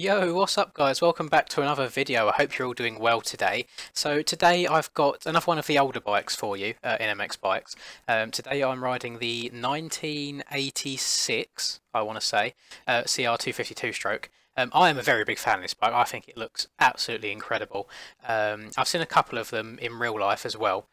Yo, what's up guys? Welcome back to another video. I hope you're all doing well today. So today I've got another one of the older bikes for you, NMX bikes. Today I'm riding the 1986, I want to say, CR250 two-stroke. I am a very big fan of this bike. I think it looks absolutely incredible. I've seen a couple of them in real life as well.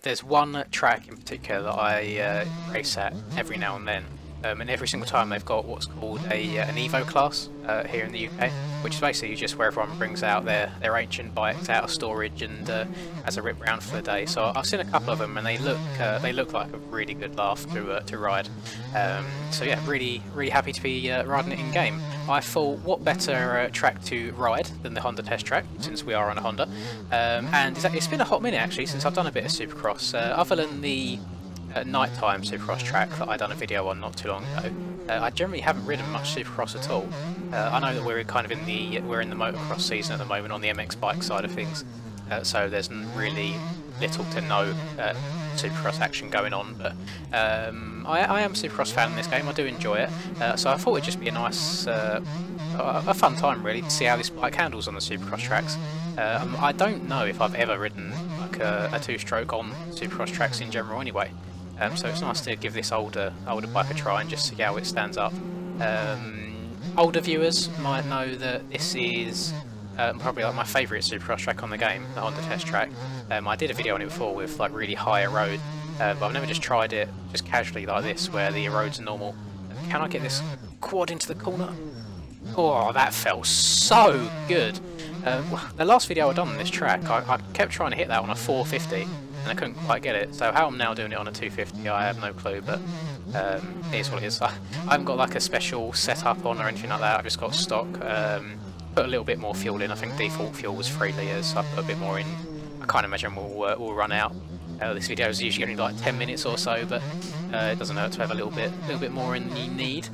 There's one track in particular that I race at every now and then. And every single time they've got what's called an Evo class here in the UK, which is basically just where everyone brings out their ancient bikes out of storage and has a rip round for the day. So I've seen a couple of them, and they look like a really good laugh to ride. So yeah, really happy to be riding it in game. I thought, what better track to ride than the Honda test track, since we are on a Honda. And it's been a hot minute actually since I've done a bit of supercross, other than the nighttime supercross track that I done a video on not too long ago. I generally haven't ridden much supercross at all. I know that we're kind of in the motocross season at the moment on the MX bike side of things, so there's really little to no supercross action going on. But I am a supercross fan in this game. I do enjoy it, so I thought it'd just be a nice, a fun time really to see how this bike handles on the supercross tracks. I don't know if I've ever ridden like a two-stroke on supercross tracks in general anyway. So it's nice to give this older bike a try and just see how it stands up. Older viewers might know that this is probably like my favourite supercross track on the game, the Honda test track. I did a video on it before with like really high erode, but I've never just tried it just casually like this where the erode's normal. Can I get this quad into the corner? Oh, that felt so good. The last video I done on this track, I kept trying to hit that on a 450 and I couldn't quite get it. So how I'm now doing it on a 250, I have no clue, but it is what it is. I haven't got like a special setup on or anything like that. I've just got stock. Put a little bit more fuel in. I think default fuel was 3 litres, so I put a bit more in. I can't imagine we'll run out. This video is usually only like 10 minutes or so, but it doesn't hurt to have a little bit more in than you need.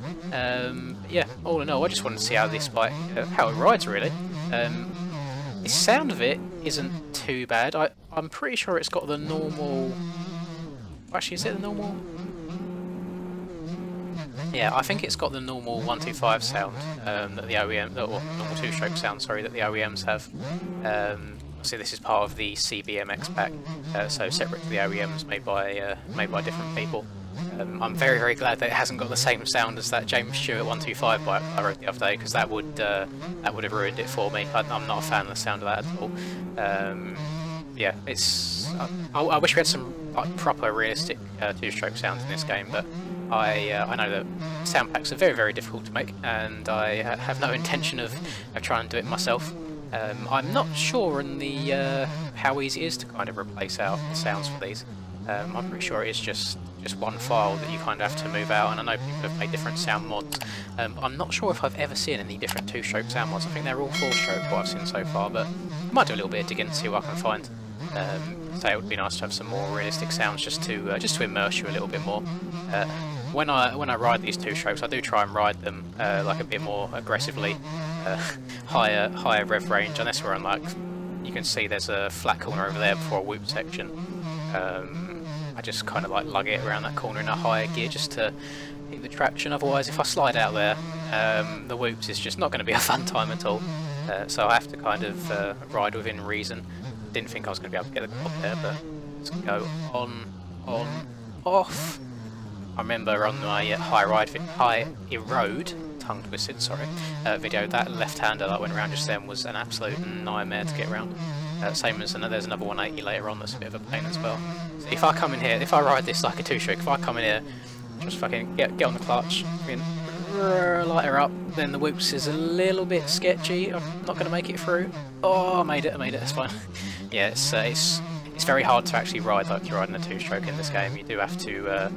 Yeah, all in all, I just wanted to see how this bike, how it rides really. The sound of it isn't too bad. I'm pretty sure it's got the normal. Actually, is it the normal? Yeah, I think it's got the normal 125 sound that the OEM, or normal two-stroke sound, sorry, that the OEMs have. So this is part of the CBMX pack, so separate to the OEMs, made by different people. I'm very glad that it hasn't got the same sound as that James Stewart 125 bike I rode the other day, because that would have ruined it for me. I'm not a fan of the sound of that at all. Yeah, it's. I wish we had some like proper realistic two-stroke sounds in this game, but I know that sound packs are very difficult to make, and I have no intention of trying to do it myself. I'm not sure on the how easy it is to kind of replace out the sounds for these. I'm pretty sure it is just one file that you kind of have to move out, and I know people have made different sound mods. I'm not sure if I've ever seen any different two-stroke sound mods. I think they're all four-stroke what I've seen so far, but I might do a little bit of digging to see what I can find. So it would be nice to have some more realistic sounds just to immerse you a little bit more. When I ride these two-strokes, I do try and ride them like a bit more aggressively, higher rev range, and that's where I'm like, you can see there's a flat corner over there before a whoop section. I just kind of like lug it around that corner in a higher gear just to hit the traction. Otherwise, if I slide out there, the whoops is just not going to be a fun time at all. So I have to kind of ride within reason. Didn't think I was going to be able to get the quad there, but let's go on, off. I remember on my high erode, tongue twisted, sorry, video, that left-hander that went around just then was an absolute nightmare to get around. Same as there's another 180 later on that's a bit of a pain as well. So if I come in here, if I ride this like a two-stroke, if I come in here, just fucking get on the clutch, light her up, then the whoops is a little bit sketchy. I'm not going to make it through. Oh, I made it, it's fine. Yeah, it's very hard to actually ride like you're riding a two-stroke in this game. You do have to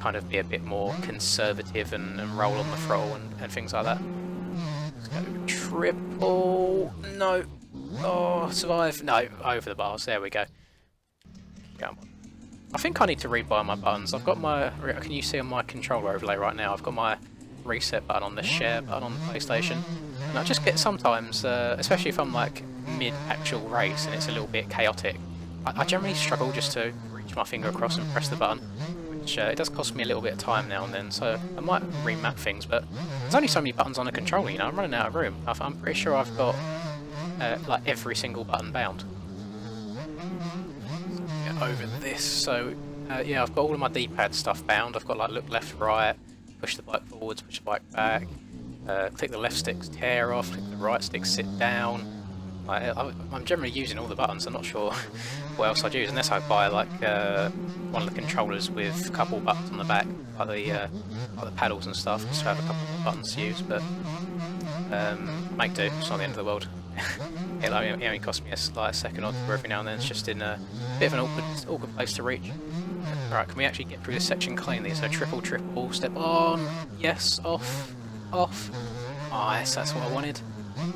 kind of be a bit more conservative and roll on the throttle and things like that. Let's go triple. No. Oh, survive. No, over the bars. There we go. Come on. I think I need to rebuy my buttons. I've got my. Can you see on my controller overlay right now? I've got my reset button on the share button on the PlayStation, and I just get sometimes, especially if I'm like mid-actual race and it's a little bit chaotic, I generally struggle just to reach my finger across and press the button. which it does cost me a little bit of time now and then, so I might remap things, but there's only so many buttons on a controller, you know, I'm running out of room. I'm pretty sure I've got like every single button bound. Get over this, so yeah, I've got all of my D-pad stuff bound. I've got like look left, right, push the bike forwards, push the bike back, click the left stick to tear off, click the right stick sit down. I'm generally using all the buttons. I'm not sure what else I'd use unless I buy like one of the controllers with a couple buttons on the back, like the paddles and stuff, just to have a couple of buttons to use. But make do. It's not the end of the world. It only cost me a second or two every now and then. It's just in a bit of an awkward place to reach. Right, can we actually get through this section cleanly? So triple, step on, yes, off. Nice, that's what I wanted.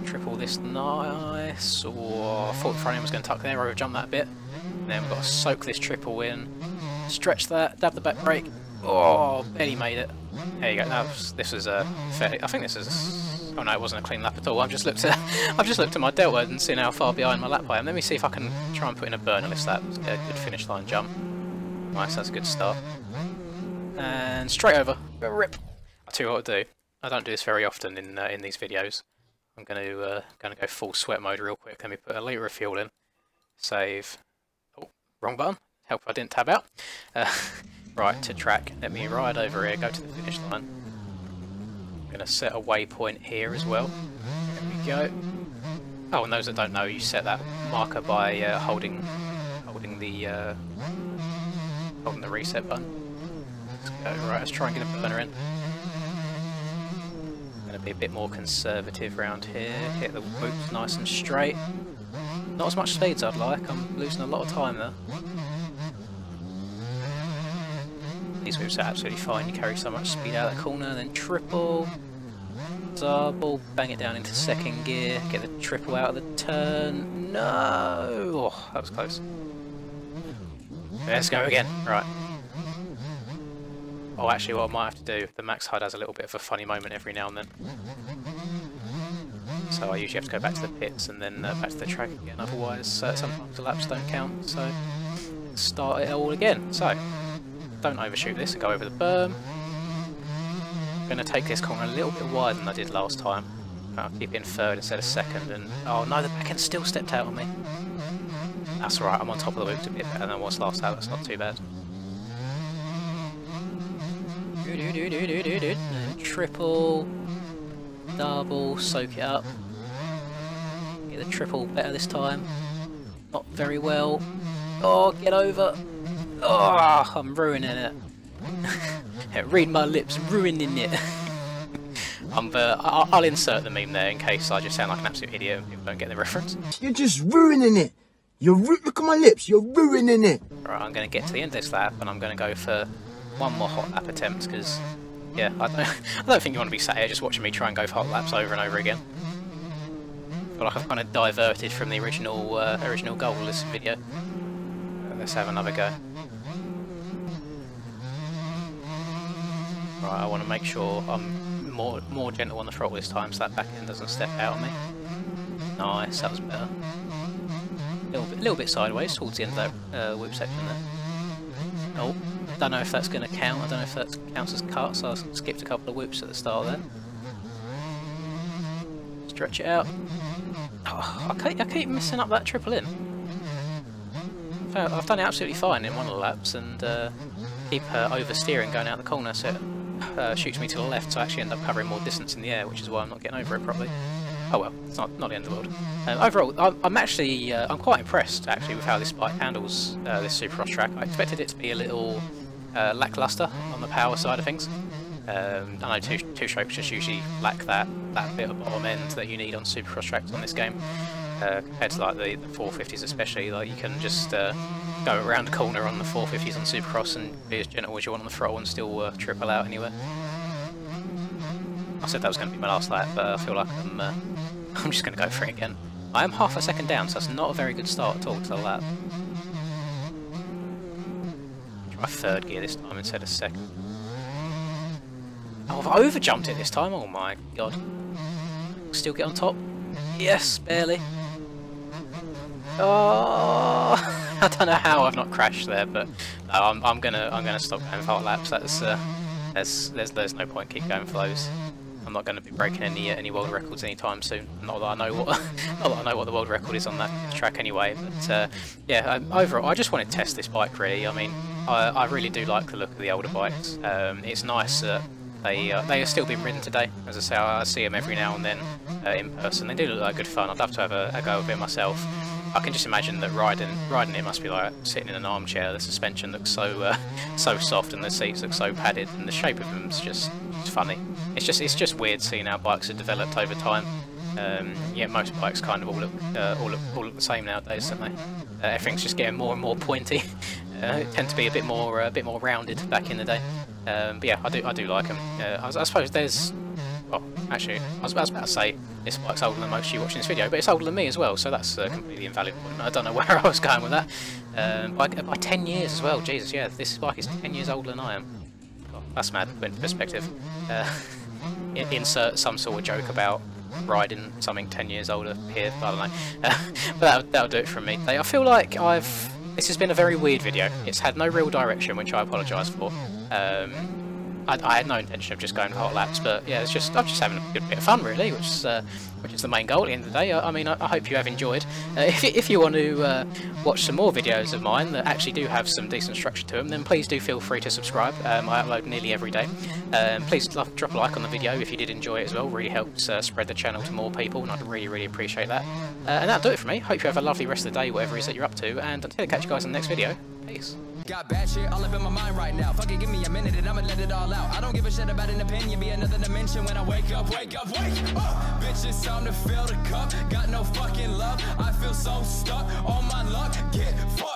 Triple this, nice. Oh, I thought the front end was going to tuck there, over jump that a bit. And then we've got to soak this triple in, stretch that, dab the back brake. Oh, barely made it. There you go. This was a fair. I think this is. Oh no, it wasn't a clean lap at all. I've just looked at my delta and seen how far behind my lap I am. Let me see if I can try and put in a burnerless lap. Get a good finish line jump. Nice, that's a good start. And straight over. Rip. I'll tell you what I'll do. I don't do this very often in these videos. I'm going to go full sweat mode real quick. Let me put a litre of fuel in. Save. Oh, wrong button. Help I didn't tab out. Right, to track. Let me ride over here, go to the finish line. I'm going to set a waypoint here as well. There we go. Oh, and those that don't know, you set that marker by holding the reset button. Let's go. Right, let's try and get a burner in. Be a bit more conservative around here, hit the whoops nice and straight. Not as much speed as I'd like, I'm losing a lot of time there. These whoops are absolutely fine, you carry so much speed out of the corner, then triple, double, bang it down into second gear, get the triple out of the turn. No! Oh, that was close. Let's go again, right. Oh, actually, what I might have to do, the max HUD has a little bit of a funny moment every now and then. So I usually have to go back to the pits and then back to the track again, otherwise sometimes the laps don't count, so start it all again. So, don't overshoot this and go over the berm. I'm going to take this corner a little bit wider than I did last time. I'll keep it in third instead of second, and oh no, the back end still stepped out on me. That's alright, I'm on top of the whoops a bit better than I was last time, that's not too bad. Triple, double, soak it up. Get the triple better this time. Not very well. Oh, get over. Oh, I'm ruining it. Read my lips, ruining it. I'll insert the meme there in case I just sound like an absolute idiot and people don't get the reference. You're just ruining it. Look at my lips. You're ruining it. Right, I'm going to get to the end of this lap and I'm going to go for one more hot lap attempt because, yeah, I don't think you want to be sat here just watching me try and go for hot laps over and over again. I feel like I've kind of diverted from the original goal of this video. Let's have another go. Right, I want to make sure I'm more gentle on the throttle this time so that back end doesn't step out on me. Nice, that was better. A little bit sideways towards the end of that whip section there. Oh. Don't know if that's going to count, I don't know if that counts as cut, so I skipped a couple of whoops at the start there. Stretch it out. Oh, I keep messing up that triple in. I've done it absolutely fine in one of the laps and keep oversteering going out the corner, so it shoots me to the left, so I actually end up covering more distance in the air, which is why I'm not getting over it properly. Oh well, it's not the end of the world. Overall, I'm quite impressed actually with how this bike handles this supercross track. I expected it to be a little lackluster on the power side of things. I know two-strokes just usually lack that bit of bottom end that you need on supercross tracks on this game. Compared to like the 450s especially, like you can just go around the corner on the 450s on supercross and be as gentle as you want on the throttle and still triple out anywhere. I said that was going to be my last lap, but I feel like I'm just going to go for it again. I am half a second down, so that's not a very good start at all to the lap. Try third gear this time instead of second. Oh, I've overjumped it this time, oh my god. Still get on top? Yes, barely. Oh, I don't know how I've not crashed there, but I'm gonna stop going for hot laps. There's no point keep going for those. I'm not going to be breaking any world records anytime soon. Not that I know what the world record is on that track anyway. But yeah, overall, I just want to test this bike really. I mean, I really do like the look of the older bikes. It's nice that they are still being ridden today. As I say, I see them every now and then in person. They do look like good fun. I'd love to have a go of it myself. I can just imagine that riding it must be like sitting in an armchair. The suspension looks so soft and the seats look so padded, and the shape of them is just funny. It's just weird seeing how bikes are developed over time. Yeah, most bikes kind of all look the same nowadays, don't they? Everything's just getting more and more pointy. It tend to be a bit more rounded back in the day. But yeah, I do like them. I suppose there's. Well, actually, I was about to say this bike's older than most of you watching this video, but it's older than me as well, so that's a completely invalid point. I don't know where I was going with that. By 10 years as well, Jesus, yeah, this bike is 10 years older than I am. God, that's mad, put into perspective. Insert some sort of joke about riding something 10 years older here, I don't know. But that'll do it from me. I feel like this has been a very weird video. It's had no real direction, which I apologise for. I had no intention of just going for hot laps, but yeah, I'm just having a good bit of fun really, which is the main goal at the end of the day. I mean, I hope you have enjoyed. If you want to watch some more videos of mine that actually do have some decent structure to them, then please do feel free to subscribe. I upload nearly every day. Please drop a like on the video if you did enjoy it as well. Really helps spread the channel to more people, and I'd really appreciate that. And that'll do it for me. Hope you have a lovely rest of the day, whatever it is that you're up to, and until I catch you guys in the next video. Peace. Got bad shit all up in my mind right now. Fuck it, give me a minute and I'ma let it all out. I don't give a shit about an opinion, be another dimension when I wake up. Bitch, it's time to fill the cup. Got no fucking love, I feel so stuck on my luck. Get fucked.